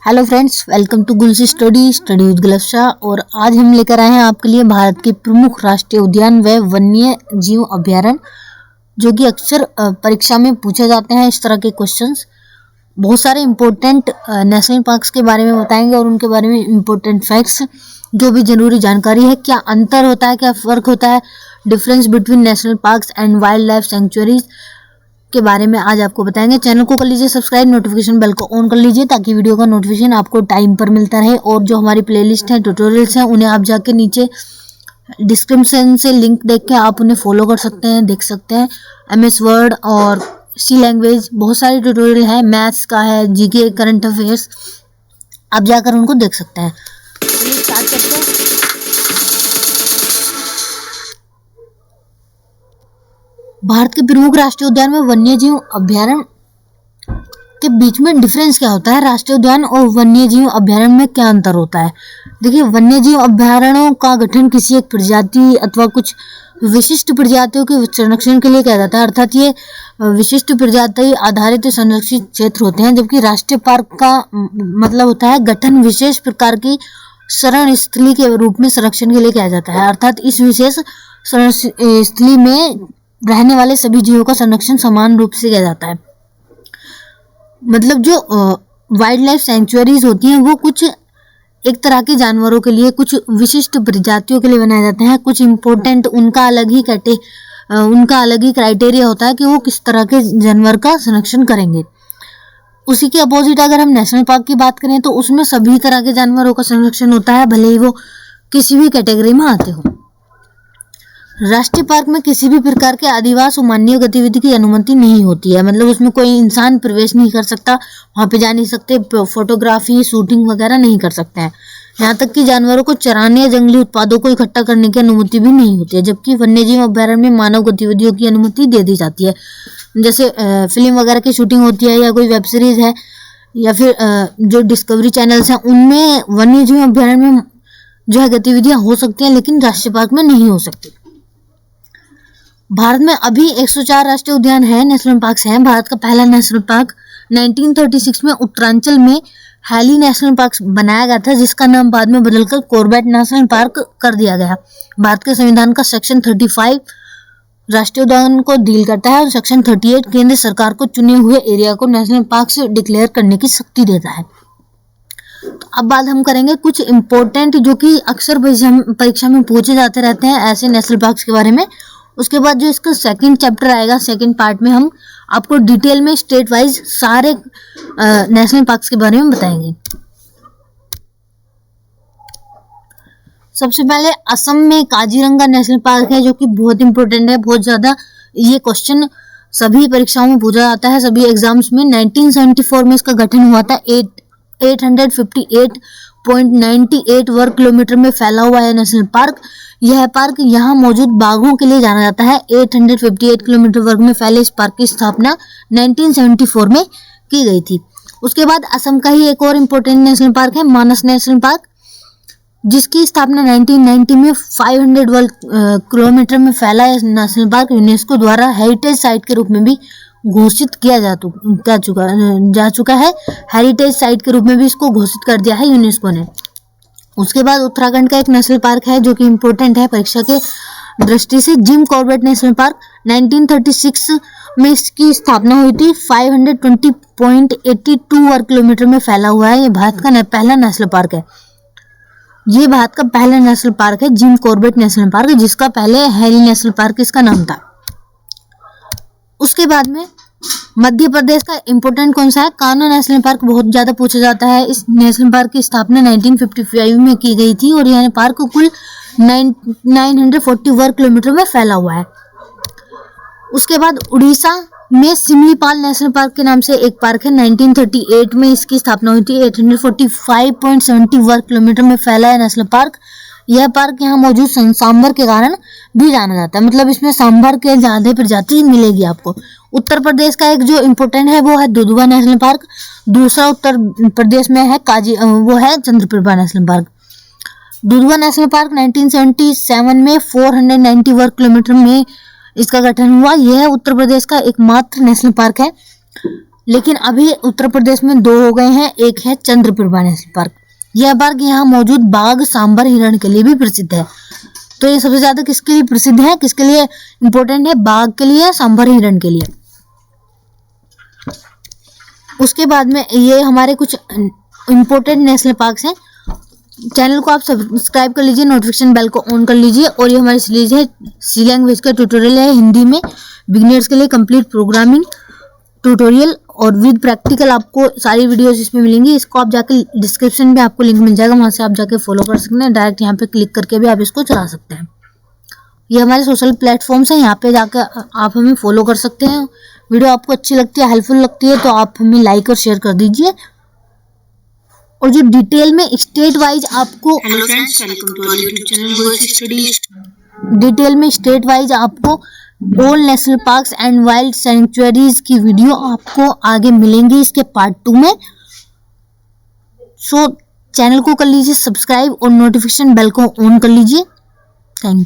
Hello friends, welcome to Gulshi study with Gulsha. और आज हम लेकर आए हैं आपके लिए भारत के प्रमुख राष्ट्रीय उद्यान व वन्य जीव अभ्यारण्य, जो कि अक्सर परीक्षा में पूछे जाते हैं। इस तरह के क्वेश्चंस बहुत सारे इम्पोर्टेंट नेशनल पार्क्स के बारे में बताएंगे और उनके बारे में इम्पोर्टेंट फैक्ट्स, जो भी जरूरी जानकारी है, क्या अंतर होता है, क्या फ़र्क होता है, difference between national parks and wild life sanctuaries के बारे में आज आपको बताएंगे। चैनल को कर लीजिए सब्सक्राइब, नोटिफिकेशन बेल को ऑन कर लीजिए ताकि वीडियो का नोटिफिकेशन आपको टाइम पर मिलता रहे। और जो हमारी प्लेलिस्ट है, ट्यूटोरियल्स हैं, उन्हें आप जाके नीचे डिस्क्रिप्शन से लिंक देख के आप उन्हें फॉलो कर सकते हैं, देख सकते हैं। MS वर्ड और C लैंग्वेज बहुत सारे ट्यूटोरियल है, मैथ्स का है, GK करंट अफेयर्स, आप जाकर उनको देख सकते हैं। चलिए स्टार्ट करते हैं। भारत के प्रमुख राष्ट्रीय उद्यान में वन्य जीव अभ्यारण्य के बीच में डिफरेंस क्या होता है, राष्ट्रीय उद्यान और वन्य जीव अभ्यारण्य में क्या अंतर होता है। देखिए, वन्य जीव अभ्यारण्यों का गठन किसी एक प्रजाति अथवा कुछ विशिष्ट प्रजातियों के संरक्षण के लिए किया जाता है, अर्थात ये विशिष्ट प्रजाति आधारित संरक्षित क्षेत्र होते हैं। जबकि राष्ट्रीय पार्क का मतलब होता है गठन विशेष प्रकार की शरण स्थली के रूप में संरक्षण के लिए किया जाता है, अर्थात इस विशेष शरण स्थली में रहने वाले सभी जीवों का संरक्षण समान रूप से किया जाता है। मतलब जो वाइल्ड लाइफ सेंचुरीज होती हैं वो कुछ एक तरह के जानवरों के लिए, कुछ विशिष्ट प्रजातियों के लिए बनाए जाते हैं। कुछ इम्पोर्टेंट उनका अलग ही क्राइटेरिया होता है कि वो किस तरह के जानवर का संरक्षण करेंगे। उसी के अपोजिट अगर हम नेशनल पार्क की बात करें तो उसमें सभी तरह के जानवरों का संरक्षण होता है, भले ही वो किसी भी कैटेगरी में आते हो। राष्ट्रीय पार्क में किसी भी प्रकार के आदिवास मानवीय गतिविधि की अनुमति नहीं होती है, मतलब उसमें कोई इंसान प्रवेश नहीं कर सकता, वहां पे जा नहीं सकते, फोटोग्राफी, शूटिंग वगैरह नहीं कर सकते हैं। यहाँ तक कि जानवरों को चराने या जंगली उत्पादों को इकट्ठा करने की अनुमति भी नहीं होती है। जबकि वन्यजीव अभ्यारण्य में मानव गतिविधियों की अनुमति दे दी जाती है, जैसे फिल्म वगैरह की शूटिंग होती है या कोई वेब सीरीज है या फिर जो डिस्कवरी चैनल्स हैं, उनमें वन्यजीव अभ्यारण्य में जो है गतिविधियां हो सकती हैं, लेकिन राष्ट्रीय पार्क में नहीं हो सकती। भारत में अभी 104 राष्ट्रीय उद्यान है, नेशनल पार्क्स हैं। भारत का पहला नेशनल पार्क 1936 में उत्तरांचल में हैली नेशनल पार्क बनाया गया था, जिसका नाम बाद में बदलकर कॉर्बेट नेशनल पार्क कर दिया गया। भारत के संविधान का सेक्शन 35 राष्ट्रीय उद्यान को डील करता है और सेक्शन 38 केंद्र सरकार को चुने हुए एरिया को नेशनल पार्क से डिक्लेयर करने की शक्ति देता है। तो अब बात हम करेंगे कुछ इम्पोर्टेंट, जो कि अक्सर परीक्षा में पूछे जाते रहते हैं, ऐसे नेशनल पार्क्स के बारे में। उसके बाद जो इसका सेकंड चैप्टर आएगा, सेकंड पार्ट में हम आपको डिटेल में स्टेट वाइज सारे नेशनल पार्क्स के बारे में बताएंगे। सबसे पहले असम में काजीरंगा नेशनल पार्क है, जो कि बहुत इंपॉर्टेंट है, बहुत ज्यादा ये क्वेश्चन सभी परीक्षाओं में पूछा जाता है, सभी एग्जाम्स में। 1974 में इसका गठन हुआ था। 858.98 वर्ग किलोमीटर में फैला हुआ है नेशनल पार्क। यह पार्क यहाँ मौजूद बाघों के लिए जाना जाता है। 858 किलोमीटर वर्ग में फैले इस पार्क की स्थापना 1974 में की गई थी। उसके बाद असम का ही एक और इम्पोर्टेंट नेशनल पार्क है, मानस नेशनल पार्क, जिसकी स्थापना 1990 में 500 वर्ग किलोमीटर में फैला है नेशनल पार्क यूनेस्को द्वारा हेरिटेज साइट के रूप में भी घोषित किया जा चुका है। हेरिटेज साइट के रूप में भी इसको घोषित कर दिया है यूनेस्को ने। उसके बाद उत्तराखंड का एक नेशनल पार्क है, जो कि इम्पोर्टेंट है परीक्षा के दृष्टि से, जिम कॉर्बेट नेशनल पार्क। 1936 में इसकी स्थापना हुई थी। 520.82 वर्ग किलोमीटर में फैला हुआ है। ये भारत का पहला नेशनल पार्क है। ये भारत का पहला नेशनल पार्क है, जिम कॉर्बेट नेशनल पार्क, जिसका पहले हैली नेशनल पार्क इसका नाम था। उसके बाद में मध्य प्रदेश का इंपॉर्टेंट कौन सा है, कान्हा नेशनल पार्क, बहुत ज्यादा पूछा जाता है। इस नेशनल पार्क की स्थापना 1955 में की गई थी और यह पार्क कुल 940 वर्ग किलोमीटर में फैला हुआ है। उसके बाद उड़ीसा में सिमलीपाल नेशनल पार्क के नाम से एक पार्क है। 1938 में इसकी स्थापना हुई थी। 845.70 वर्ग किलोमीटर में फैला है नेशनल पार्क। यह पार्क यहाँ मौजूद सांभर के कारण भी जाना जाता है, मतलब इसमें सांभर के ज्यादा प्रजाति मिलेगी आपको। उत्तर प्रदेश का एक जो इम्पोर्टेंट है वो है दुधवा नेशनल पार्क। दूसरा उत्तर प्रदेश में है वो है Chandraprabha national park. Dudhwa national park 1977 में 490 वर्ग किलोमीटर में इसका गठन हुआ। यह उत्तर प्रदेश का एकमात्र नेशनल पार्क है। लेकिन अभी उत्तर प्रदेश में 2 हो गए हैं। एक है चंद्रप्रभा नेशनल पार्क। यह पार्क यहाँ मौजूद बाघ, सांभर, हिरण के लिए भी प्रसिद्ध है। तो ये सबसे ज्यादा किसके लिए प्रसिद्ध है, किसके लिए इंपॉर्टेंट है? बाघ के लिए, सांभर, हिरण के लिए। उसके बाद में ये हमारे कुछ इंपॉर्टेंट नेशनल पार्क्स हैं। चैनल को आप सब्सक्राइब कर लीजिए, नोटिफिकेशन बेल को ऑन कर लीजिए। और ये हमारी सीरीज है सी लैंग्वेज का ट्यूटोरियल है हिंदी में बिगिनर्स के लिए, कंप्लीट प्रोग्रामिंग ट्यूटोरियल और विद प्रैक्टिकल। आपको सारी वीडियोस इसमें मिलेंगी। इसको आप जाके डिस्क्रिप्शन में आपको लिंक मिल जाएगा, वहां से आप जाके फॉलो कर सकते हैं। डायरेक्ट यहाँ पे क्लिक करके भी आप इसको चला सकते हैं। ये हमारे सोशल प्लेटफॉर्म्स हैं, यहाँ पे जाकर आप हमें फॉलो कर सकते हैं। वीडियो आपको अच्छी लगती है, हेल्पफुल लगती है तो आप हमें लाइक और शेयर कर दीजिए। और जो डिटेल में स्टेट वाइज आपको, hello friends, welcome to our YouTube channel goals studies. Detail में स्टेट वाइज आपको all national parks and wild sanctuaries की वीडियो आपको आगे मिलेंगी इसके पार्ट 2 में। सो चैनल को कर लीजिए सब्सक्राइब और नोटिफिकेशन बेल को ऑन कर लीजिए। Thank you.